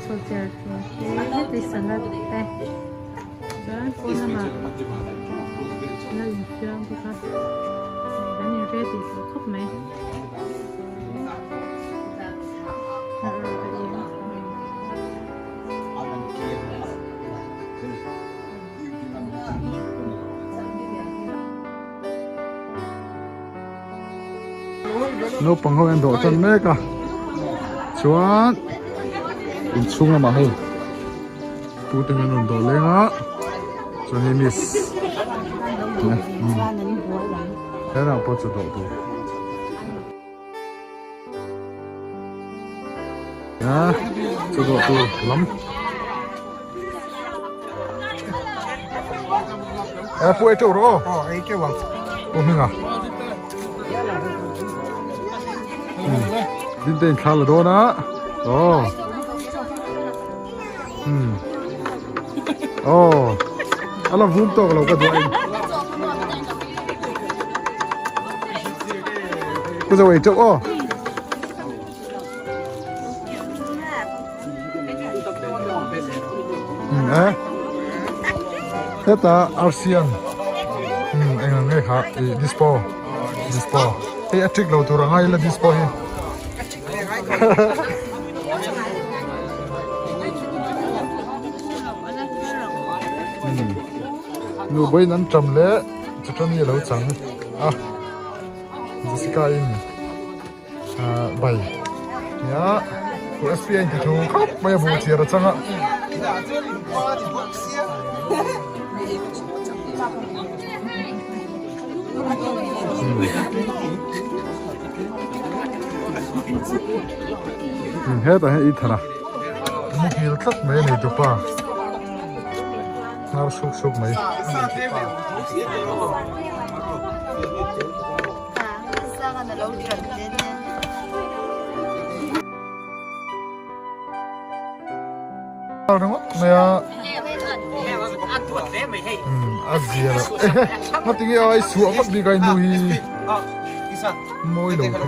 số giờ thì salad teh jangan pun nama lalu jangan bukan dan ini ready cukup mai nó bằng hơn độ chân mê cả chuan in chung là mà hơn tu từng cái nón đồ lên á cho nên miss thế nào bắt đầu độ à cho độ tu lắm phụ ấy chỗ đó ấy cái bằng không hiểu à din tên khá là đó đó ala vum to lo ka doin ko zo ito heta arsian anh nghe ha dispo hey atik lo to rangai la dispo hi nu bơi nắn trầm lẽ cho cho nhiều lâu chẳng Jessica in bảy nhá của SPN thì thu khóc bây giờ chia được chăng ạ hết rồi ít thật à những cái rất mấy này tụi ba nó súc mấy đúng không mày Asia nó tiếng nghe ai sủa mất đi cái nuôi môi đầu thì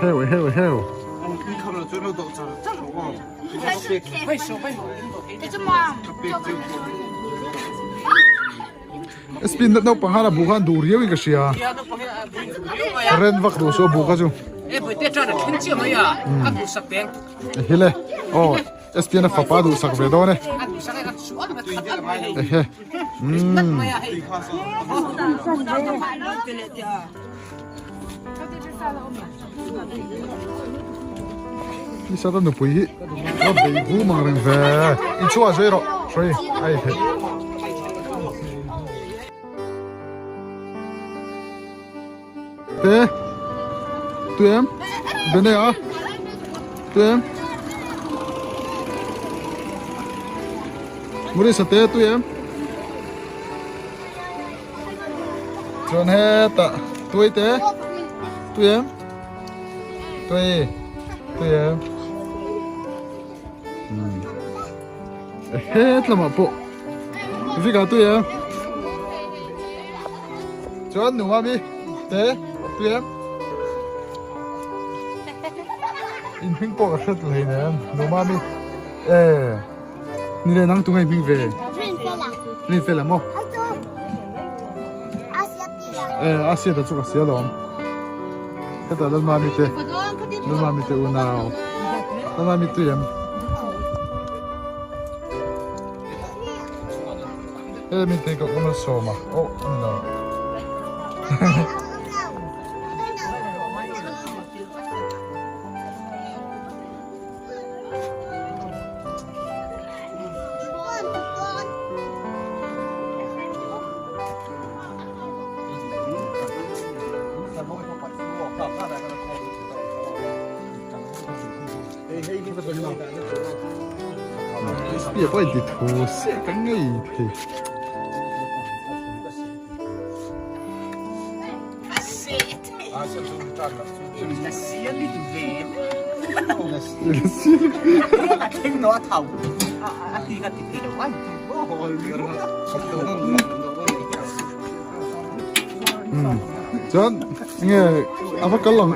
mày heo Spin dat nou pahara bukan duriu ini kesia. Ren vak do so buka ju. Boleh cakap nak kencing maya. Aku sakpeng. Hele. Oh, spin na fapa do sak vedo ne. Aku sakpeng aku suat nak khatam maya. Maya hei. Isa ta no pui. Oh, beigu marang ve. In chua zero. Sorry. Ai the. Thế tụi em bên đây à tụi em mua đi sạch tụi em chọn hết ạ tụi thế tụi em hết là mà bộ vì cả tụi em chọn đúng không đi thế tụi em in ping pong rất là này nó mà mi như này nắng tụi ngày ping về lên về làm không Asia đã chụp Asia rồi cái đó là mà mi thế nào là mà mi tụi em mình thấy có con sò mà no bây giờ có gì thủ sẽ cái gì thì là xía đi về là thêm nó thầu thì cái thì đâu anh hồi John, nghe à phải cẩn lòng,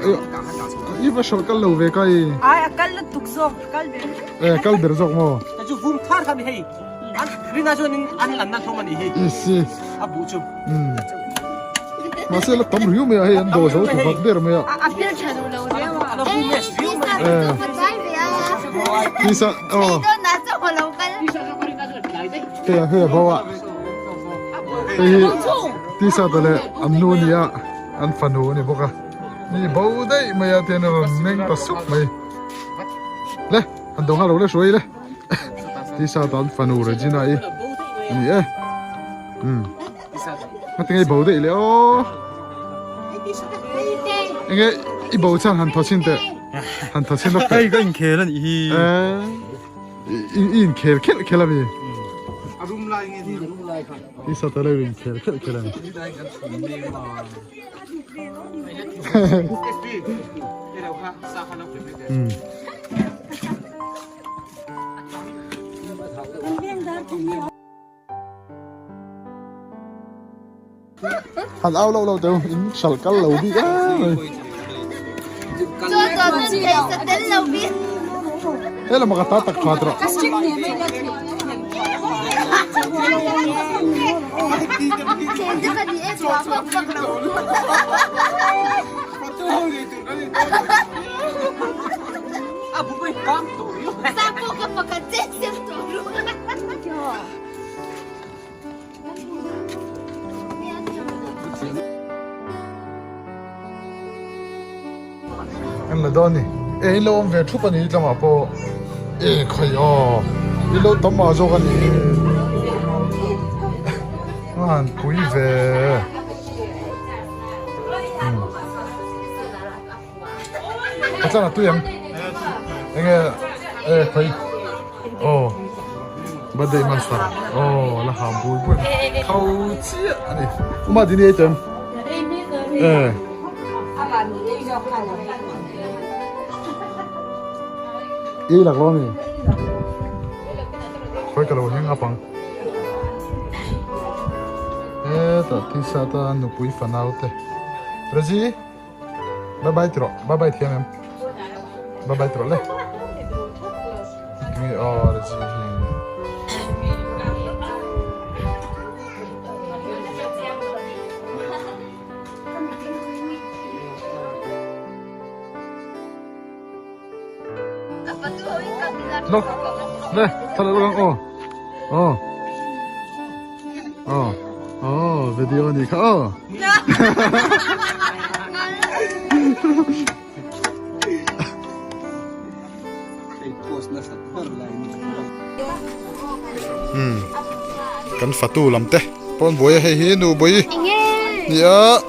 ít phải sợ cẩn lâu về cái. Ai akal na tukso, akal be. Cẩn được rồi mà. cái chú vùng thar kami hay anh riêng là cho nên anh làm năng thông anh hay Isi. à bù chụp Mà sẽ là tấm rượu mày hay anh đồ số thủ vật đẹp mày. Apil chadu lo rewa. nó bù mẹ xíu mà Đi sa, Na sa ko lo kal. Hey, bawa. Đi sa tale, anh nuôi nia, anh phản hồi này bốc à. Ni bầu đấy mày à tiền rồi nên ta súc mày. Lê, anh đồng hàng rồi suy lê. Đi sa ta anh phản hồi rồi chứ này. Ni Mà tiếng ấy bầu đấy lẽ ô. Anh ấy ít bầu chẳng hẳn thọ xin tệ. Hẳn thọ xin lắm. 이건 걔는 이 in kel làm gì? à room lại nghe thì room lại Đi sa ta lấy kel làm gì? SB đây đâu ha sao không được Hẳn ao lâu đâu, in sẵn cắt lâu đi á. Cho chị sa tel lo bi. Thế là mà ta tắc khát rồi. Chende ka di e chwa pak lo. à bù mẹ cam tuổi Sa po ka pakache sem to ru. Anh là đó nè. Ê, lâu ông về chụp anh ấy cho mà po. Ê, khỏi à. Đi lâu tấm mà cho anh ấy. Anh quý về. Thật ra là tôi em. Anh nghe. Ê, khỏi. Ồ. Birthday monster. Ồ, là hàm bùi bùi. Thâu chia. Anh ấy. Mà đi nè tầm. Ê. Ý là lo nè. Khói cả lầu nhang apang. Ê, ta tí sa ta nụ bùi phá nào tê. Raji. Bye bye trọ. Bye bye thiam em. Bye bye trọ lê. Nghe Raji. Nó, đây, thật là con, video này khá, Kan fatu lam te, pon boy hay hi nu boy, ya,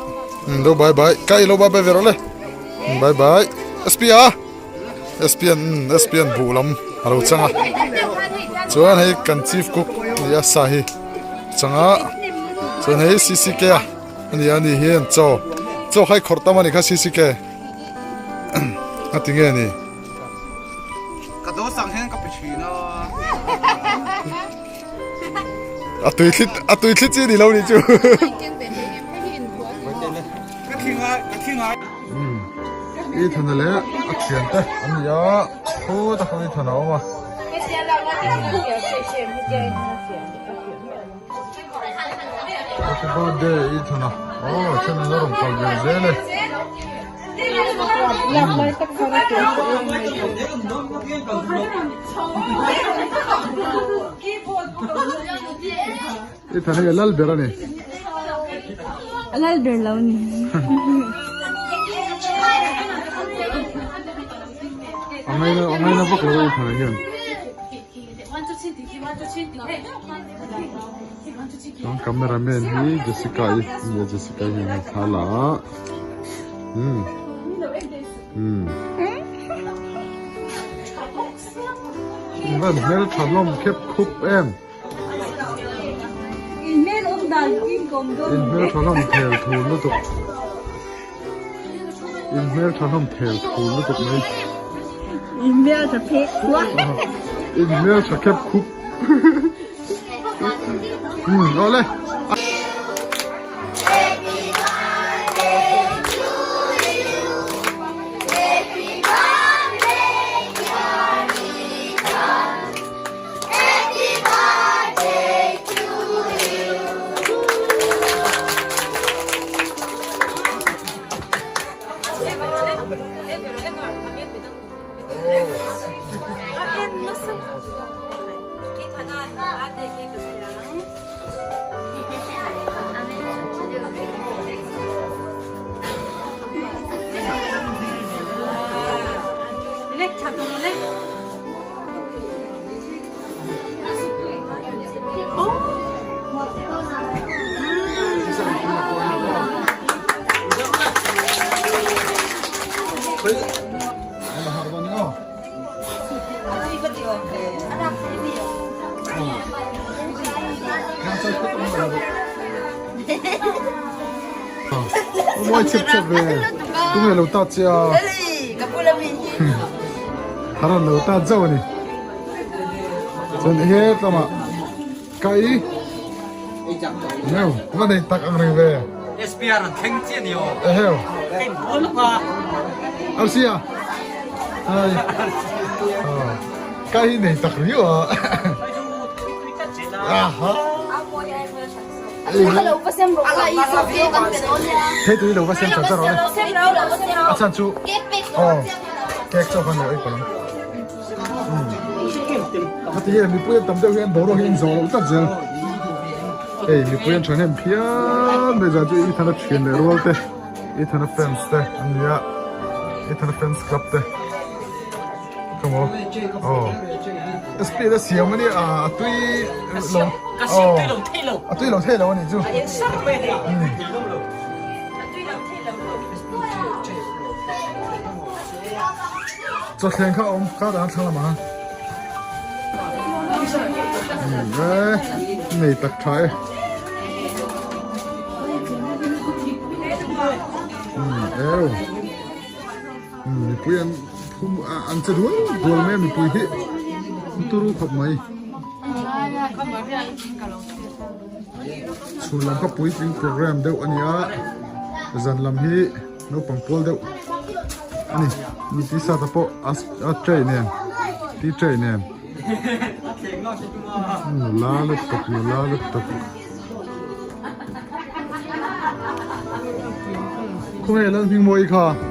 do bye bye, kai lo bye bye verole, bye bye, SPA. SPN bu lam alo changa chuan hei kan chief cook ya sahi changa chuan hei CCK ani hian cho hai khortam ani kha CCK atinge ni cái đó sang hen cappuccino atui thlit chi ni lo ni chu cái khi ngài i thana le athian te ani ya thu ta khoi thana ma happy birthday i thana chana lo rom kal ve le i thana ya lal berani Lal ber law ni. Amay na bak lo i thana yan ang cameraman hi Jessica hi thala Vâng, nếu thật lòng khép khúc em Nếu thật lòng theo thù nó tục in mel thằng hầm thèl thù nó tục này Emailจะเพกทั่ว in mel thằng kẹp khúc rồi lên 렉 자동으로 렉 Ada harapan ni oh. Yang saya ikut ni ada. Moi chep chep ve. Tu me lo ta chia. Haran lo ta zau ni. Chen he tama. Kai. Neu, mana ni tak ang reng ve. SPR 탱진이요. Heo. 뭘까? Alsia. Hai. Kai ni tak riu ah. Aha. Hello, có xem rồi là ý số kia còn cái đó nha. Thế tụi đâu có xem trò rồi. Xem đâu đâu có xem đâu. À sao chú? Kết bích Ồ. rồi. Kẹt cho con nữa còn. Cái gì mình bây giờ tầm đâu hiện đồ đồ hiện rồi tất nhiên. Ê, mình bây giờ chuyển hiện phiền, bây giờ chú ý thằng nó chuyển để rồi thế. Ý thằng nó fans thế, anh nhá. Ý thằng nó fans club thế. Come on. Ồ. SP đã xíu mà đi à tuy lồng. Ồ. À tuy lồng thế lồng này chú. Cho khen khá ông, khá đã thằng mà. Đấy, này tắc thái. Eo. Mình bùi ăn chơi đuối, rồi mẹ mình bùi hị. Tôi rú khóc mày. Chú làm các bùi tiếng program đâu anh nhá. Dần làm hị, nấu bằng pôl đâu. Anh này, tí xa tập bộ, chơi nè. Tí chơi nè. La lực tập, la lực tập. Không hề lần phim môi khá.